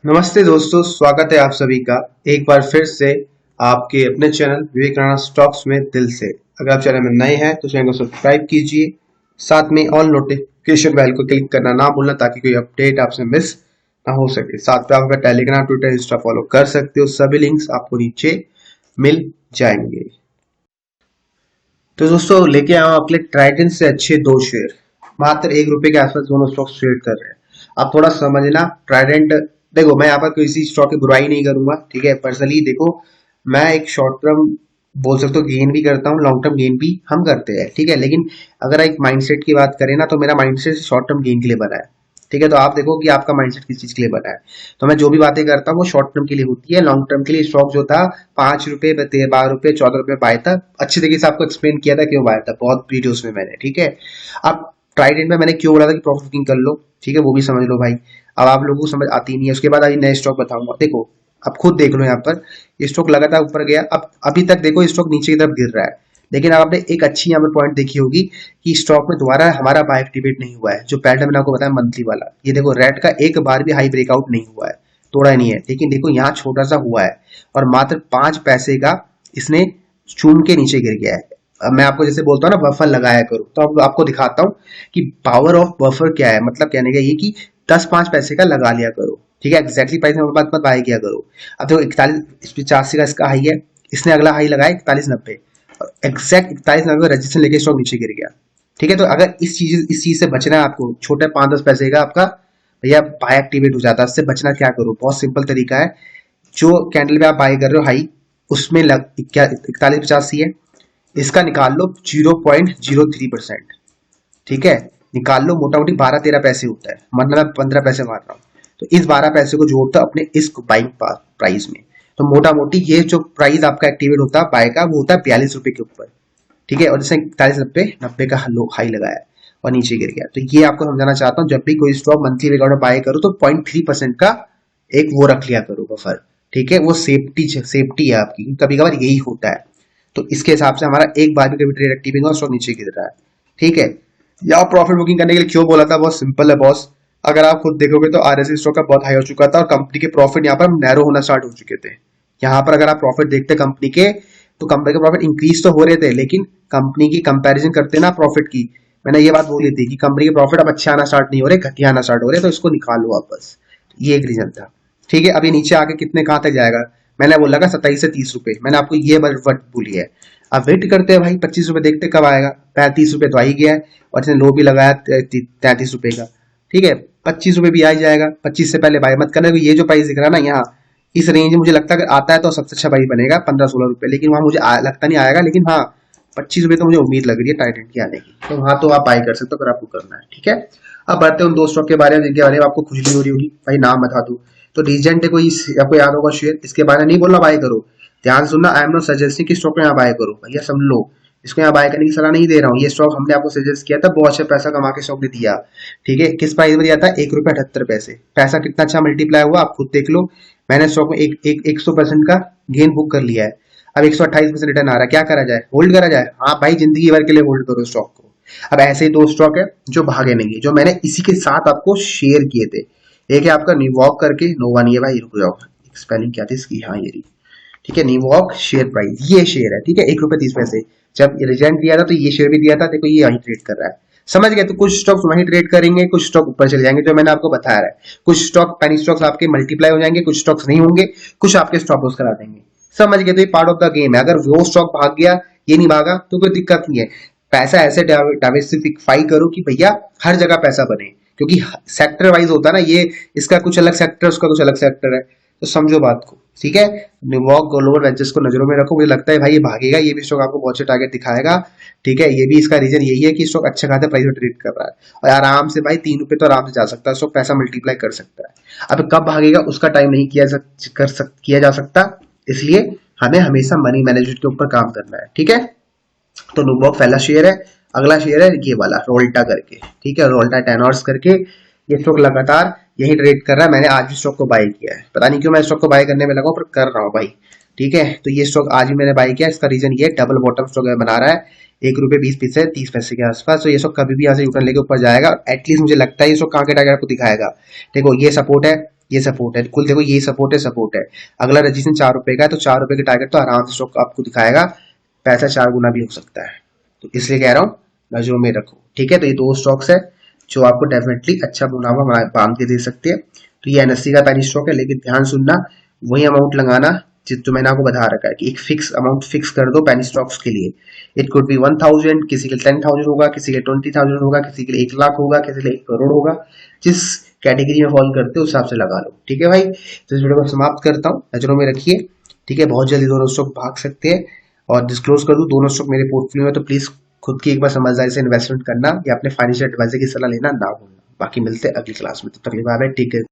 नमस्ते दोस्तों, स्वागत है आप सभी का एक बार फिर से आपके अपने चैनल विवेक राणा स्टॉक्स में दिल से। अगर आप चैनल में नए हैं तो चैनल को सब्सक्राइब कीजिए, साथ में ऑल नोटिफिकेशन बेल को क्लिक करना ना भूलना ताकि कोई अपडेट आपसे मिस ना हो सके। साथ में आप अपना टेलीग्राम, ट्विटर, इंस्टा फॉलो कर सकते हो। सभी लिंक्स आपको नीचे मिल जाएंगे। तो दोस्तों लेके आया हूं आपके लिए ट्राइडेंट से अच्छे दो शेयर, मात्र ₹1 के आसपास दोनों स्टॉक्स ट्रेड कर रहे हैं। आप थोड़ा समझना ट्राइडेंट। देखो, मैं यहाँ पर किसी स्टॉक की बुराई नहीं करूंगा, ठीक है। पर्सनली देखो, मैं एक शॉर्ट टर्म बोल सकते हो गेन भी करता हूँ, लॉन्ग टर्म गेन भी हम करते हैं, ठीक है। लेकिन अगर एक माइंडसेट की बात करें ना, तो मेरा माइंडसेट शॉर्ट टर्म गेन के लिए बना है, ठीक है। तो आप देखो कि आपका माइंडसेट किस चीज के लिए बना है। तो मैं जो भी बातें करता हूँ वो शॉर्ट टर्म के लिए होती है। लॉन्ग टर्म के लिए स्टॉक जो था ₹5, ₹12, ₹14 बाय था। अच्छी तरीके से आपको एक्सप्लेन किया था क्यों बाय था, बहुत वीडियोस में मैंने, ठीक है। अब ट्राइडेंट में मैंने क्यों बोला था कि प्रॉफिट बुकिंग कर लो, ठीक है, वो भी समझ लो भाई। अब आप लोगों को समझ आती नहीं है, उसके बाद अभी नए स्टॉक बताऊंगा। देखो, अब खुद देख लो, यहाँ पर ये स्टॉक लगातार ऊपर गया, अब अभी तक देखो स्टॉक नीचे की तरफ गिर रहा है। लेकिन अब आपने एक अच्छी यहाँ पर पॉइंट देखी होगी कि स्टॉक में दोबारा हमारा बाय एक्टिवेट नहीं हुआ है। जो पैटर्न मैंने आपको बताया मंथली वाला, ये देखो रेड का एक बार भी हाई ब्रेकआउट नहीं हुआ है, तोड़ा नहीं है। लेकिन देखो यहाँ छोटा सा हुआ है और मात्र 5 पैसे का इसने चूम के नीचे गिर गया है। अब मैं आपको जैसे बोलता हूँ ना, बफर लगाया करो, तो अब आपको दिखाता हूँ कि पावर ऑफ बफर क्या है। मतलब कहने का ये कि 10-5 पैसे का लगा लिया करो, ठीक है। एग्जैक्टली प्राइस में मत मत बाय किया करो। अब देखो 4185 का इसका हाई है, इसने अगला हाई लगाया 4190, और एग्जैक्ट 4190 रजिस्ट्रेशन लेके स्टॉक नीचे गिर गया, ठीक है। तो अगर इस चीज से बचना है आपको, छोटे 5-10 पैसे का आपका भैया बाय एक्टिवेट हो जाता है, उससे बचना क्या करो, बहुत सिंपल तरीका है। जो कैंडल पे आप बाय कर रहे हो हाई, उसमें लग क्या 4185 है, इसका निकाल लो 0.03%, ठीक है। निकाल लो, मोटा मोटी 12-13 पैसे होता है, मतलब मैं 15 पैसे मार रहा हूँ। तो इस 12 पैसे को जोड़ता अपने इस बाइंग प्राइस में। तो मोटा मोटी ये जो प्राइस आपका एक्टिवेट होता है बाय का, वो होता है ₹42 के ऊपर, ठीक है। और जैसे 4190 का लो हाई लगाया और नीचे गिर गया। तो ये आपको समझाना चाहता हूँ, जब भी कोई स्टॉक मंथली ब्रेकआउट में बाय करो तो 0.3% का एक वो रख लिया करो बफर, ठीक है। वो सेफ्टी है आपकी, कभी कभार यही होता है। तो इसके हिसाब से हमारा एक बार भी कभी ट्रेड एक्टिव और स्टॉक नीचे गिर रहा है, ठीक है। या प्रॉफिट बुकिंग करने के लिए क्यों बोला था, बहुत सिंपल है बॉस। अगर आप खुद देखोगे तो आरएसआई स्टॉक का बहुत हाई हो चुका था और कंपनी के प्रॉफिट यहाँ पर नैरो होना स्टार्ट हो चुके थे। यहाँ पर अगर आप प्रॉफिट देखते कंपनी के, तो कंपनी के प्रॉफिट इंक्रीज तो हो रहे थे, लेकिन कंपनी की कंपैरिजन करते ना प्रॉफिट की, मैंने ये बात बोली थी कि कंपनी के प्रॉफिट अब अच्छे आना स्टार्ट नहीं हो रहे, घटिया आना स्टार्ट हो रहे, तो इसको निकालो वापस। ये एक रीजन था, ठीक है। अभी नीचे आके कितने कहाँ तक जाएगा, मैंने बोला था 27 से 30 रुपए, मैंने आपको ये वर्ड बोली है। अब वेट करते हैं भाई, 25 रुपए देखते कब आएगा। 35 रुपए तो आ ही गया है, और इसने लो भी लगाया 33 रुपए का, ठीक है। 25 रुपए भी आ ही जाएगा, 25 से पहले बाय मत करना। ये जो प्राइस दिख रहा है ना यहाँ, इस रेंज में मुझे लगता है अगर आता है तो सबसे अच्छा प्राइस बनेगा 15-16 रुपए, लेकिन वहां मुझे लगता नहीं आएगा। लेकिन हाँ, 25 रुपए तो मुझे उम्मीद लग रही है टाइटेंट की आने की, तो वहां तो आप बाय कर सकते हो अगर आपको करना है, ठीक है। अब बढ़ते हैं उन दो स्टॉक के बारे में जिनके बारे में आपको खुजली हो रही होगी, भाई नाम बता दू। तो रीजेंट है, कोई आपको याद होगा शेयर, इसके बारे में नहीं बोलना बाय करो, ध्यान से सुनना। आई एम नॉट सजेस्टिंग कि स्टॉक में यहाँ बाय करो, भैया समझ लो। इसको यहाँ बाय करने की सलाह नहीं दे रहा हूँ। ये स्टॉक हमने आपको सजेस्ट किया था, बहुत अच्छा पैसा कमा के स्टॉक ने दिया, ठीक है। किस प्राइस में दिया था, ₹1.78। पैसा कितना अच्छा मल्टीप्लाई हुआ आप खुद देख लो। मैंने स्टॉक में एक 100% का गेन बुक कर लिया है। अब 128% रिटर्न आ रहा है, क्या करा जाए, होल्ड करा जाए। हाँ भाई, जिंदगी भर के लिए होल्ड करो स्टॉक को। अब ऐसे ही दो स्टॉक है जो भागे नहीं, जो मैंने इसी के साथ आपको शेयर किए थे। एक है आपका निवॉक करके, नोवा नहीं है भाई, रुक जाओ, स्पेलिंग क्या थी इसकी, हाँ ये रही, ठीक है। निवॉक शेयर प्राइस, ये शेयर है, ठीक है, ₹1.30। जब रिजल्ट दिया था तो ये शेयर भी दिया था, देखो ये वहीं ट्रेड कर रहा है, समझ गए। तो कुछ स्टॉक्स वहीं ट्रेड करेंगे, कुछ स्टॉक ऊपर चले जाएंगे, जो मैंने आपको बताया है। कुछ स्टॉक पेनी स्टॉक्स आपके मल्टीप्लाई हो जाएंगे, कुछ स्टॉक्स नहीं होंगे, कुछ आपके स्टॉप लॉस करा देंगे, समझ गए। तो ये पार्ट ऑफ द गेम है। अगर वो स्टॉक भाग गया, ये नहीं भागा, तो कोई दिक्कत नहीं है। पैसा ऐसे डाइवर्सिफाई करो कि भैया हर जगह पैसा बने, क्योंकि सेक्टर वाइज होता है ना ये, इसका कुछ अलग सेक्टर, उसका कुछ अलग सेक्टर है। तो समझो बात को, ठीक है। निवॉक ग्लोबल वेंचर्स को नजरों में रखो, मुझे लगता है भाई ये भागेगा, ये भी स्टॉक आपको बहुत अच्छे टारगेट दिखाएगा, ठीक है। ये भी इसका रीजन यही है कि स्टॉक अच्छा खासा प्राइस में ट्रेड कर रहा है, और आराम से भाई ₹3 तो आराम से जा सकता है, स्टॉक पैसा मल्टीप्लाई कर सकता है। अब कब भागेगा उसका टाइम नहीं किया जा सकता, इसलिए हमें हमेशा मनी मैनेजमेंट के ऊपर काम करना है, ठीक है। तो नुबॉक पहला शेयर है। अगला शेयर है ये वाला रोल्टा करके, ठीक है, रोल्टा टेनॉर्स करके। ये स्टॉक लगातार यही ट्रेड कर रहा है। मैंने आज भी स्टॉक को बाय किया है, पता नहीं क्यों मैं स्टॉक को बाय करने में लगा हूं, पर कर रहा हूँ भाई, ठीक है। तो ये स्टॉक आज भी मैंने बाय किया, इसका रीजन ये डबल बॉटम स्टॉक बना रहा है, ₹1.20 30 पैसे के आसपास। तो ये स्टॉक कभी भी यहाँ से यूटर्न लेके ऊपर जाएगा, एटलीस्ट मुझे लगता है ये स्टॉक कहाँ के टारगेट आपको दिखाएगा। देखो ये सपोर्ट है, ये सपोर्ट है, कुल देखो ये सपोर्ट है। अगला रजिस्ट्रेशन 4 रुपए का है, तो 4 रुपए के टारगेट तो आराम से स्टॉक आपको दिखाएगा, पैसा 4 गुना भी हो सकता है। तो इसलिए कह रहा हूँ नजरों में रखो, ठीक है। तो ये दो स्टॉक्स है जो आपको डेफिनेटली अच्छा मुनाफा बांध के दे सकते हैं। तो ये एनएससी का पैनी स्टॉक है, लेकिन ध्यान सुनना, वही अमाउंट लगाना जो मैंने आपको बता रखा है कि एक फिक्स अमाउंट फिक्स कर दो पैनी स्टॉक्स के लिए। इट कुड बी 1000, किसी के लिए 10,000 होगा, किसी के लिए 20,000 होगा, किसी के लिए 1 लाख होगा, किसी के लिए 1 करोड़ होगा। जिस कैटेगरी में फॉल करते हो उस हिसाब से लगा लो, ठीक है भाई। तो इस वीडियो को समाप्त करता हूँ, नजरों में रखिए, ठीक है। बहुत जल्दी दोनों स्टॉक भाग सकते हैं, और डिस्क्लोज कर दूं दोनों स्टॉक मेरे पोर्टफोलियो में, तो प्लीज खुद की एक बार समझदारी से इन्वेस्टमेंट करना या अपने फाइनेंशियल एडवाइजर की सलाह लेना ना भूलना। बाकी मिलते हैं अगली क्लास में, तब तक के लिए बाय बाय, टेक केयर।